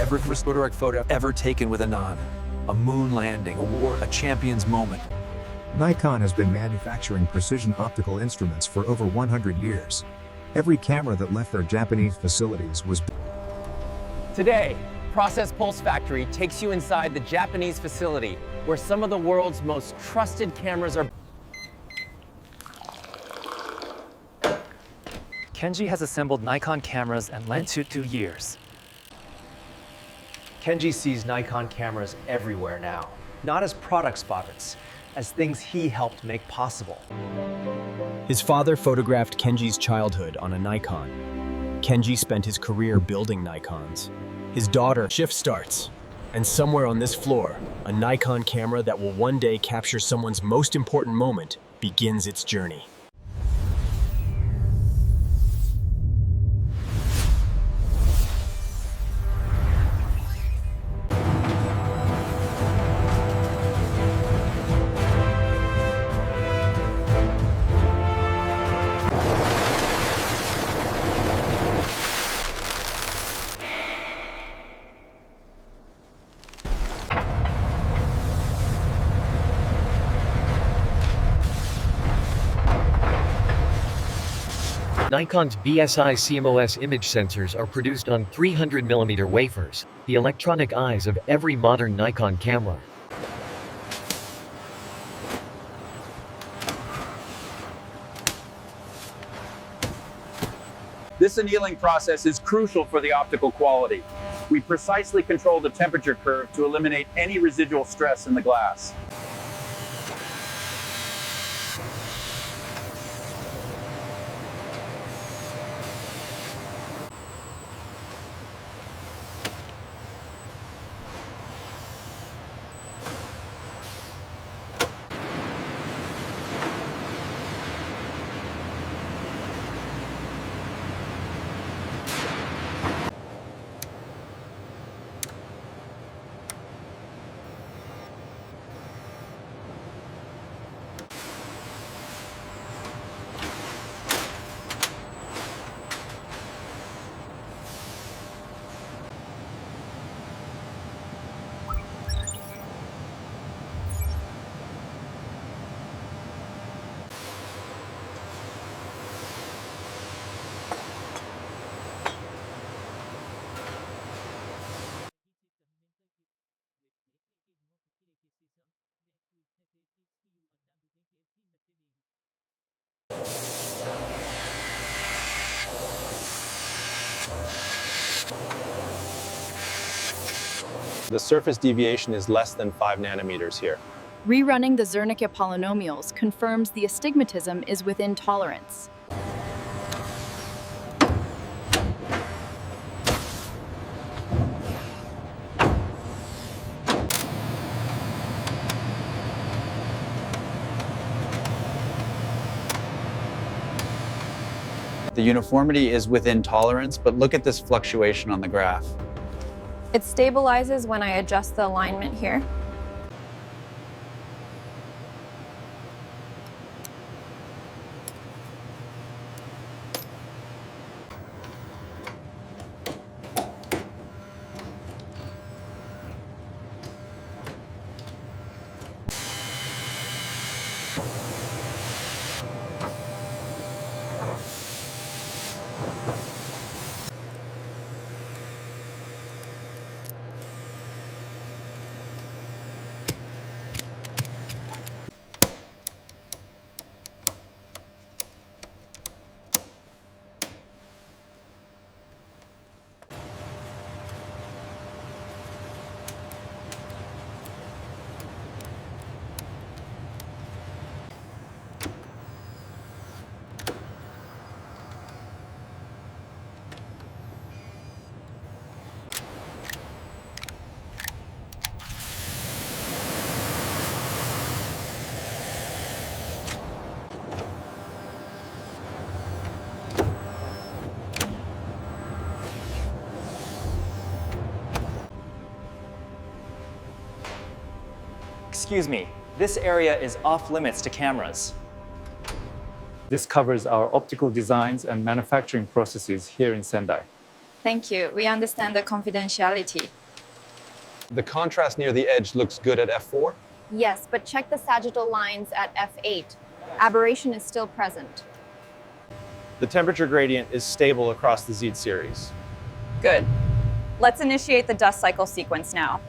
Every first photo ever taken with a Nikon. A moon landing, a war, a champion's moment. Nikon has been manufacturing precision optical instruments for over 100 years. Every camera that left their Japanese facilities was Today, Process Pulse Factory takes you inside the Japanese facility where some of the world's most trusted cameras are. Kenji has assembled Nikon cameras and lens for 2 years. Kenji sees Nikon cameras everywhere now, not as product spotters, as things he helped make possible. His father photographed Kenji's childhood on a Nikon. Kenji spent his career building Nikons. His daughter shift starts, and somewhere on this floor, a Nikon camera that will one day capture someone's most important moment begins its journey. Nikon's BSI CMOS image sensors are produced on 300mm wafers, the electronic eyes of every modern Nikon camera. This annealing process is crucial for the optical quality. We precisely control the temperature curve to eliminate any residual stress in the glass. The surface deviation is less than 5 nanometers here. Rerunning the Zernike polynomials confirms the astigmatism is within tolerance. The uniformity is within tolerance, but look at this fluctuation on the graph. It stabilizes when I adjust the alignment here. Excuse me, this area is off limits to cameras. This covers our optical designs and manufacturing processes here in Sendai. Thank you. We understand the confidentiality. The contrast near the edge looks good at f4. Yes, but check the sagittal lines at f8. Aberration is still present. The temperature gradient is stable across the Z series. Good. Let's initiate the dust cycle sequence now.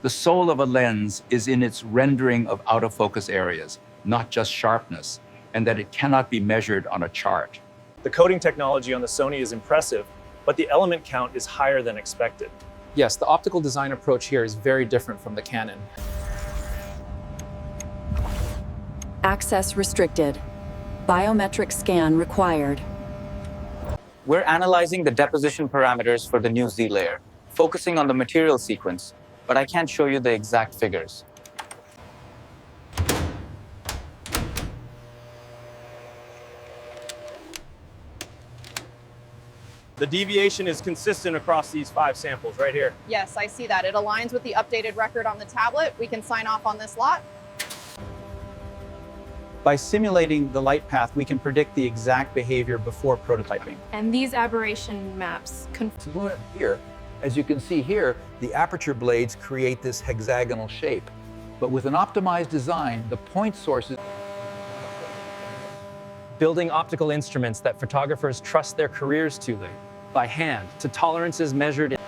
The soul of a lens is in its rendering of out-of-focus areas, not just sharpness, and that it cannot be measured on a chart. The coating technology on the Sony is impressive, but the element count is higher than expected. Yes, the optical design approach here is very different from the Canon. Access restricted. Biometric scan required. We're analyzing the deposition parameters for the new Z layer, focusing on the material sequence, but I can't show you the exact figures. The deviation is consistent across these 5 samples right here. Yes, I see that. It aligns with the updated record on the tablet. We can sign off on this lot. By simulating the light path, we can predict the exact behavior before prototyping. And these aberration maps Here, as you can see here, the aperture blades create this hexagonal shape. But with an optimized design, the point sources Building optical instruments that photographers trust their careers to by hand, to tolerances measured in.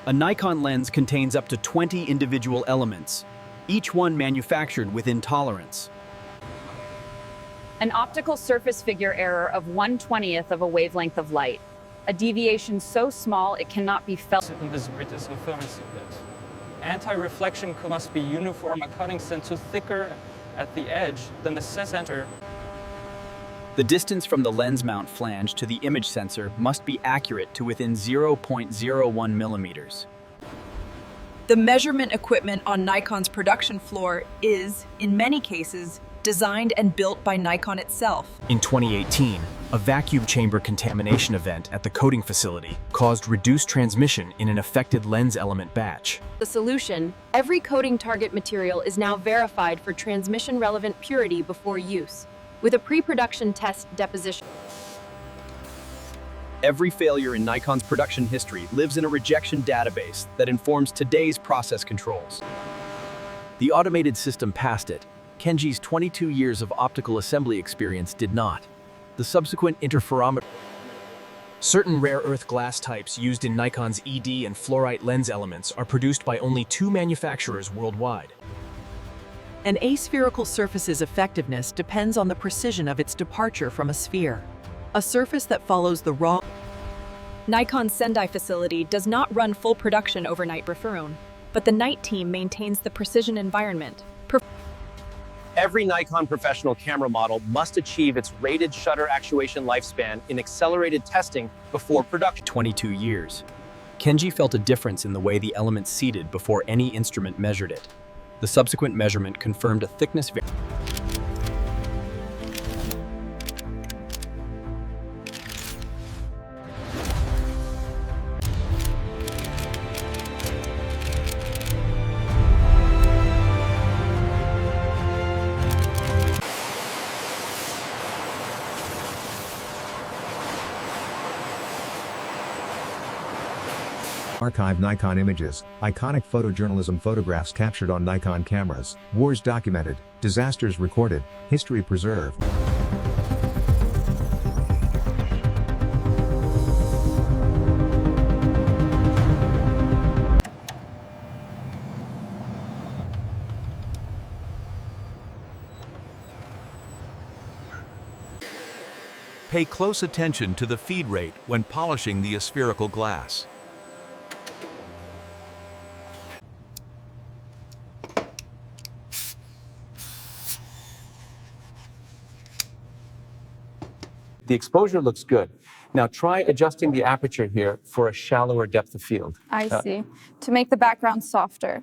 A Nikon lens contains up to 20 individual elements, each one manufactured within tolerance. An optical surface figure error of 1/20th of a wavelength of light. A deviation so small it cannot be felt. Anti-reflection must be uniform, a cutting center thicker at the edge than the center. The distance from the lens mount flange to the image sensor must be accurate to within 0.01 millimeters. The measurement equipment on Nikon's production floor is, in many cases, designed and built by Nikon itself. In 2018, a vacuum chamber contamination event at the coating facility caused reduced transmission in an affected lens element batch. the solution, every coating target material is now verified for transmission-relevant purity before use, with a pre-production test deposition. Every failure in Nikon's production history lives in a rejection database that informs today's process controls. The automated system passed it. Kenji's 22 years of optical assembly experience did not. The subsequent interferometer. Certain rare earth glass types used in Nikon's ED and fluorite lens elements are produced by only 2 manufacturers worldwide. An aspherical surface's effectiveness depends on the precision of its departure from a sphere. A surface that follows the wrong. Nikon's Sendai facility does not run full production overnight Berferone, but the night team maintains the precision environment. Every Nikon professional camera model must achieve its rated shutter actuation lifespan in accelerated testing before production. 22 years. Kenji felt a difference in the way the element seated before any instrument measured it. The subsequent measurement confirmed a thickness Archive Nikon images, iconic photojournalism photographs captured on Nikon cameras, wars documented, disasters recorded, history preserved. Pay close attention to the feed rate when polishing the aspherical glass. The exposure looks good. Now try adjusting the aperture here for a shallower depth of field. I see. To make the background softer.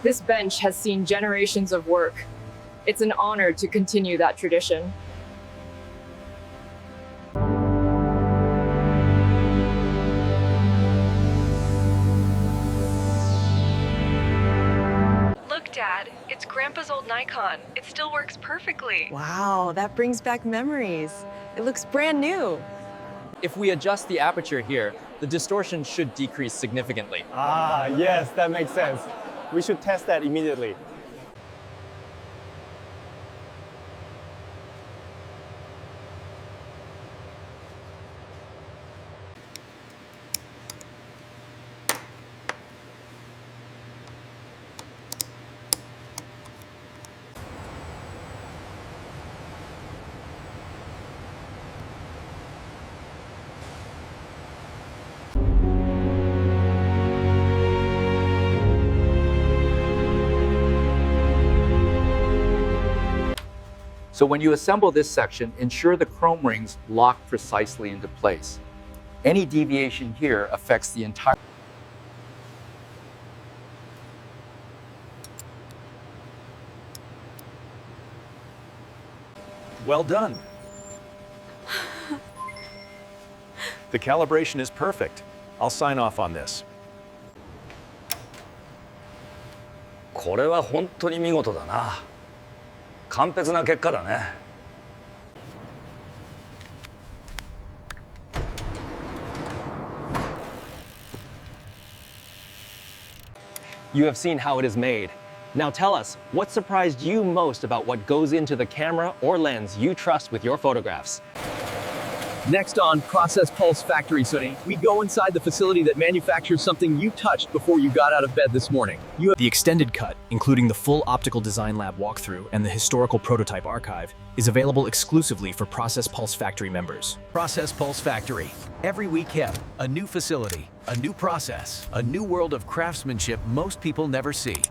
This bench has seen generations of work. It's an honor to continue that tradition. Look, Dad, it's Grandpa's old Nikon. It still works perfectly. Wow, that brings back memories. It looks brand new. If we adjust the aperture here, the distortion should decrease significantly. Ah, yes, that makes sense. We should test that immediately. So when you assemble this section, ensure the chrome rings lock precisely into place. Any deviation here affects the entire. Well done. The calibration is perfect. I'll sign off on this. これは本当に見事だな。完璧な結果だね。You have seen how it is made. Now tell us, what surprised you most about what goes into the camera or lens you trust with your photographs? Next on Process Pulse Factory, Sunny, we go inside the facility that manufactures something you touched before you got out of bed this morning. The extended cut, including the full optical design lab walkthrough and the historical prototype archive, is available exclusively for Process Pulse Factory members. Process Pulse Factory. Every weekend, a new facility, a new process, a new world of craftsmanship most people never see.